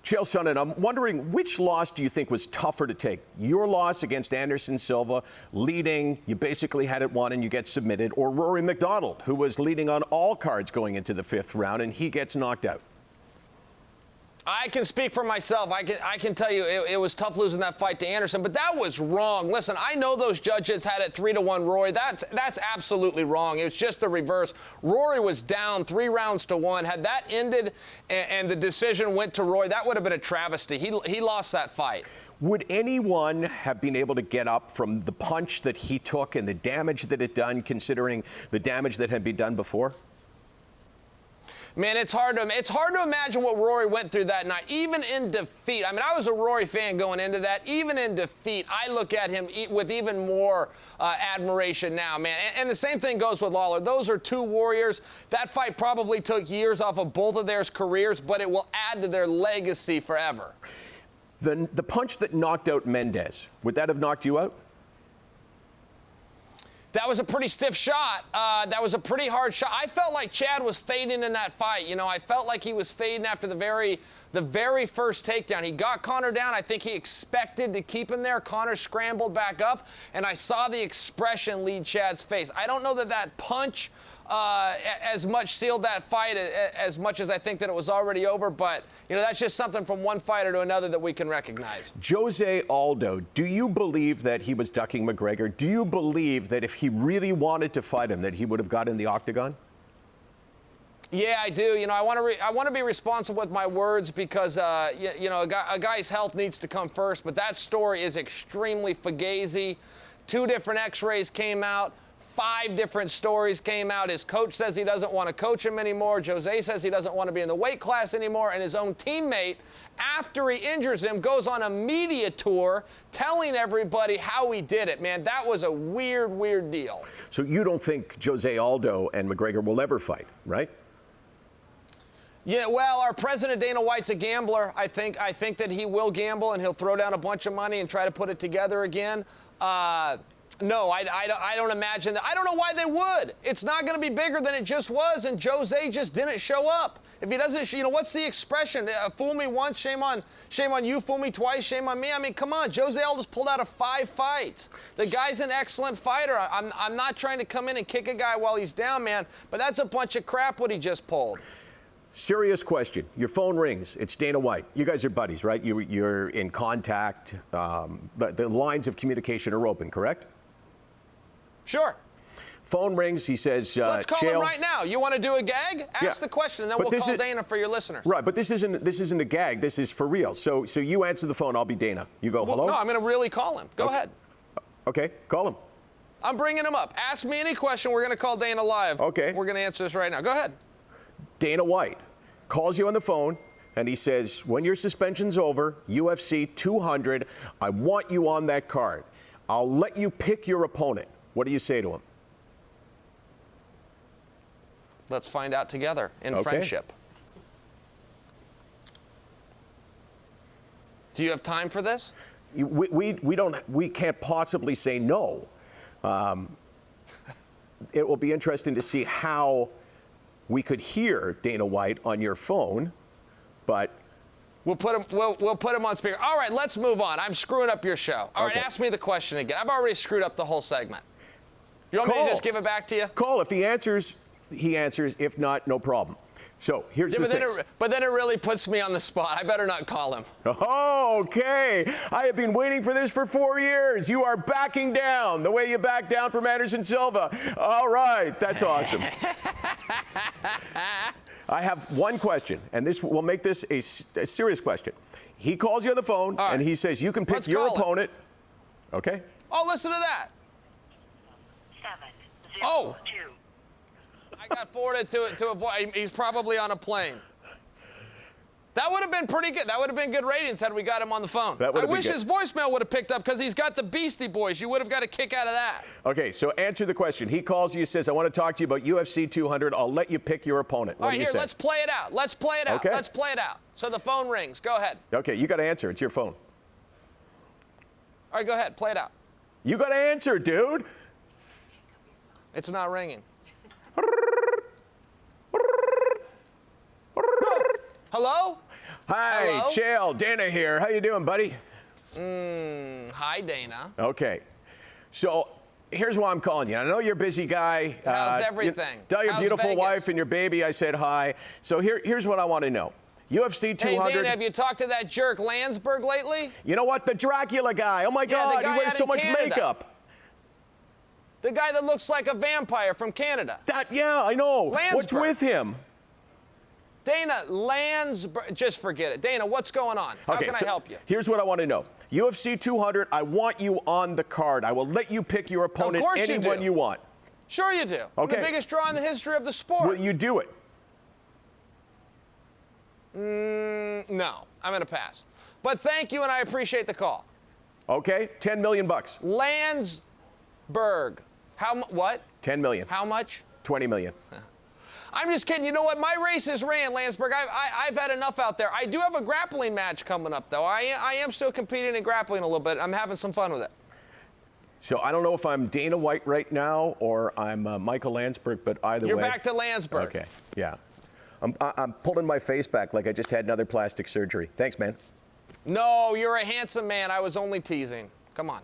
Chael Sonnen, I'm wondering, which loss do you think was tougher to take? Your loss against Anderson Silva, leading, you basically had it won and you get submitted, or Rory McDonald, who was leading on all cards going into the 5th round and he gets knocked out? I can speak for myself. I can tell you it was tough losing that fight to Anderson, but that was wrong. Listen, I know those judges had it 3-1 Rory. That's absolutely wrong. It was just the reverse. Rory was down 3 rounds to 1. Had that ended and the decision went to Rory, that would have been a travesty. He lost that fight. Would anyone have been able to get up from the punch that he took and the damage that it done, considering the damage that had been done before? Man, it's hard to imagine what Rory went through that night, even in defeat. I mean, I was a Rory fan going into that. Even in defeat, I look at him with even more admiration now, man. And the same thing goes with Lawler. Those are 2 warriors. That fight probably took years off of both of their careers, but it will add to their legacy forever. The punch that knocked out Mendes, would that have knocked you out? That was a pretty stiff shot. That was a pretty hard shot. I felt like Chad was fading in that fight. You know, I felt like he was fading after the very first takedown. He got Conor down. I think he expected to keep him there. Conor scrambled back up, and I saw the expression leave Chad's face. I don't know that punch as much sealed that fight as much as I think that it was already over, but, you know, that's just something from one fighter to another that we can recognize. Jose Aldo, do you believe that he was ducking McGregor? Do you believe that if he really wanted to fight him, that he would have got in the octagon? Yeah, I do. You know, I want to be responsible with my words because, you know, a guy's health needs to come first, but that story is extremely fugazi. 2 different x-rays came out. 5 different stories came out. His coach says he doesn't want to coach him anymore. Jose says he doesn't want to be in the weight class anymore. And his own teammate, after he injures him, goes on a media tour telling everybody how he did it. Man, that was a weird, weird deal. So you don't think Jose Aldo and McGregor will ever fight, right? Yeah, well, our president, Dana White's a gambler. I think that he will gamble and he'll throw down a bunch of money and try to put it together again. No, I don't imagine that. I don't know why they would. It's not going to be bigger than it just was, and Jose just didn't show up. If he doesn't, you know, what's the expression? Fool me once, shame on you. Fool me twice, shame on me. I mean, come on. Jose Aldo's pulled out of 5 fights. The guy's an excellent fighter. I'm not trying to come in and kick a guy while he's down, man, but that's a bunch of crap what he just pulled. Serious question. Your phone rings. It's Dana White. You guys are buddies, right? You're in contact. The lines of communication are open, correct? Sure. Phone rings. He says, let's call Chael, him right now. You want to do a gag? Ask the question, and then we'll call Dana for your listeners. Right, but this isn't a gag. This is for real. So you answer the phone. I'll be Dana. You go, hello? No, I'm going to really call him. Go ahead. Okay, call him. I'm bringing him up. Ask me any question. We're going to call Dana live. Okay. We're going to answer this right now. Go ahead. Dana White calls you on the phone, and he says, when your suspension's over, UFC 200, I want you on that card. I'll let you pick your opponent. What do you say to him? Let's find out together in friendship. Do you have time for this? We can't possibly say no. It will be interesting to see how we could hear Dana White on your phone, but we'll put him on speaker. All right, let's move on. I'm screwing up your show. All right, ask me the question again. I've already screwed up the whole segment. You want me to just give it back to you? Call. If he answers, he answers. If not, no problem. So here's the thing. But then it really puts me on the spot. I better not call him. Oh, okay. I have been waiting for this for 4 years. You are backing down the way you backed down from Anderson Silva. All right. That's awesome. I have one question, and this will make this a serious question. He calls you on the phone, and he says you can pick your opponent. Okay? Oh, listen to that. 702. I got forwarded to a voice. He's probably on a plane. That would have been pretty good. That would have been good ratings had we got him on the phone. I wish his voicemail would have picked up because he's got the Beastie Boys. You would have got a kick out of that. Okay, so answer the question. He calls you, says, I want to talk to you about UFC 200. I'll let you pick your opponent. All right, here, let's play it out. Let's play it out. Okay. Let's play it out. So the phone rings. Go ahead. Okay, you got to answer. It's your phone. All right, go ahead. Play it out. You got to answer, dude. It's not ringing. Hello? Hi, Hello? Chael. Dana here. How you doing, buddy? Hi, Dana. Okay. So here's why I'm calling you. I know you're a busy guy. How's everything? Tell your How's beautiful Vegas? wife and your baby I said hi. So here's what I want to know. UFC 200. Hey, Dana, have you talked to that jerk Landsberg lately? You know what? The Dracula guy. Oh, my Yeah, the God. guy He wears out so in much Canada. makeup. The guy that looks like a vampire from Canada. Yeah, I know. What's Landsberg. with him? Dana, Landsberg, just forget it. Dana, what's going on? How can I help you? Here's what I want to know. UFC 200, I want you on the card. I will let you pick your opponent, course you anyone do. you want. Sure you do. I'm Okay. the biggest draw in the history of the sport. Will you do it? No, I'm going to pass. But thank you, and I appreciate the call. Okay, 10 million bucks. Landsberg. What? 10 million. How much? 20 million. I'm just kidding. You know what? My race is ran, Landsberg. I've had enough out there. I do have a grappling match coming up, though. I am still competing in grappling a little bit. I'm having some fun with it. So I don't know if I'm Dana White right now or I'm Michael Landsberg, but either way. You're back to Landsberg. Okay, yeah. I'm pulling my face back like I just had another plastic surgery. Thanks, man. No, you're a handsome man. I was only teasing. Come on.